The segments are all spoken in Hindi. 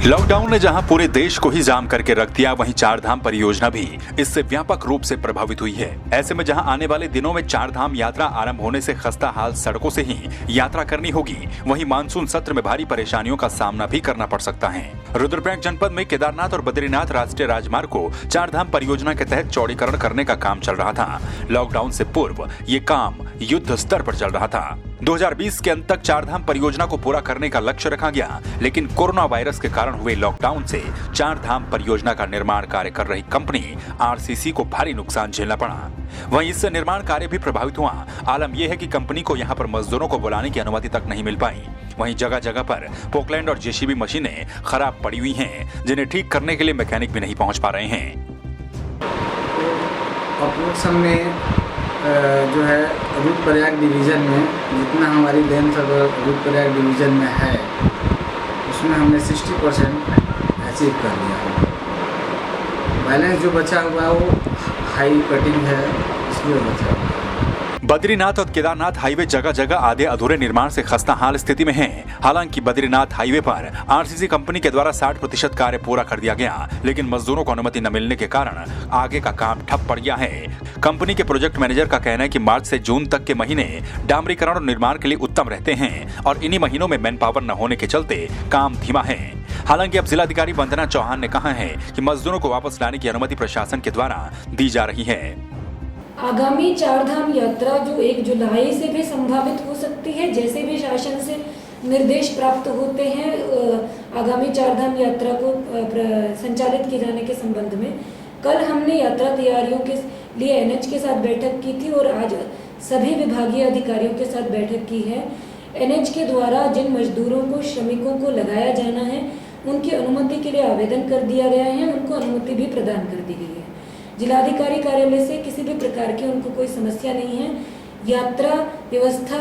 लॉकडाउन ने जहां पूरे देश को ही जाम करके रख दिया, वहीं चारधाम परियोजना भी इससे व्यापक रूप से प्रभावित हुई है। ऐसे में जहां आने वाले दिनों में चारधाम यात्रा आरंभ होने से खस्ता हाल सड़कों से ही यात्रा करनी होगी, वहीं मानसून सत्र में भारी परेशानियों का सामना भी करना पड़ सकता है। रुद्रप्रयाग जनपद में केदारनाथ और बद्रीनाथ राष्ट्रीय राजमार्ग को चारधाम परियोजना के तहत चौड़ीकरण करने का काम चल रहा था। लॉकडाउन से पूर्व ये काम युद्ध स्तर पर चल रहा था। 2020 के अंत तक चारधाम परियोजना को पूरा करने का लक्ष्य रखा गया, लेकिन कोरोना वायरस के कारण हुए लॉकडाउन से चारधाम परियोजना का निर्माण कार्य कर रही कंपनी आरसीसी को भारी नुकसान झेलना पड़ा। वहीं इससे निर्माण कार्य भी प्रभावित हुआ। आलम यह है कि कंपनी को यहां पर मजदूरों को बुलाने की अनुमति तक नहीं मिल पाई। वहीं जगह जगह पर पोकलैंड और जेसीबी मशीनें खराब पड़ी हुई हैं, जिन्हें ठीक करने के लिए मैकेनिक भी नहीं पहुंच पा रहे हैं। जो है रुद्रप्रयाग डिवीज़न में जितना हमारी लेंथ रुद्रप्रयाग डिवीज़न में है, उसमें हमने 60% अचीव कर लिया। बैलेंस जो बचा हुआ है वो हाई कटिंग है, इसलिए बचा हुआ है। बद्रीनाथ और केदारनाथ हाईवे जगह जगह आधे अधूरे निर्माण से खस्ता हाल स्थिति में है। हालांकि बद्रीनाथ हाईवे पर आरसीसी कंपनी के द्वारा 60% कार्य पूरा कर दिया गया, लेकिन मजदूरों को अनुमति न मिलने के कारण आगे का काम ठप पड़ गया है। कंपनी के प्रोजेक्ट मैनेजर का कहना है कि मार्च से जून तक के महीने डामरीकरण और निर्माण के लिए उत्तम रहते हैं और इन्हीं महीनों में मैन पावर न होने के चलते काम धीमा है। हालांकि अब जिलाधिकारी वंदना चौहान ने कहा है कि मजदूरों को वापस लाने की अनुमति प्रशासन के द्वारा दी जा रही है। आगामी चारधाम यात्रा जो 1 जुलाई से भी संभावित हो सकती है, जैसे भी शासन से निर्देश प्राप्त होते हैं आगामी चारधाम यात्रा को संचालित किए जाने के संबंध में। कल हमने यात्रा तैयारियों के लिए एनएच के साथ बैठक की थी और आज सभी विभागीय अधिकारियों के साथ बैठक की है। एनएच के द्वारा जिन मजदूरों को, श्रमिकों को लगाया जाना है, उनकी अनुमति के लिए आवेदन कर दिया गया है, उनको अनुमति भी प्रदान कर दी गई है। जिलाधिकारी कार्यालय से किसी भी प्रकार की उनको कोई समस्या नहीं है। यात्रा व्यवस्था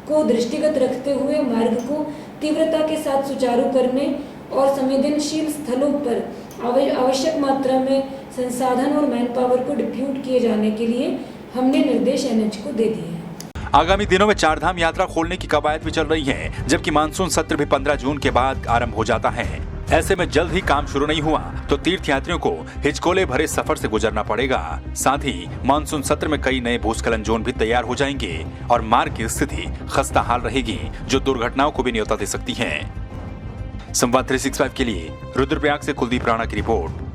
को दृष्टिगत रखते हुए मार्ग को तीव्रता के साथ सुचारू करने और संवेदनशील स्थलों पर आवश्यक मात्रा में संसाधन और मैन पावर को डिप्यूट किए जाने के लिए हमने निर्देश एनएच को दे दिए हैं। आगामी दिनों में चारधाम यात्रा खोलने की कवायद भी चल रही है, जबकि मानसून सत्र भी 15 जून के बाद आरंभ हो जाता है। ऐसे में जल्द ही काम शुरू नहीं हुआ तो तीर्थयात्रियों को हिचकोले भरे सफर से गुजरना पड़ेगा। साथ ही मानसून सत्र में कई नए भूस्खलन जोन भी तैयार हो जाएंगे और मार्ग की स्थिति खस्ता हाल रहेगी, जो दुर्घटनाओं को भी न्योता दे सकती है। संवाद 365 के लिए रुद्रप्रयाग से कुलदीप राणा की रिपोर्ट।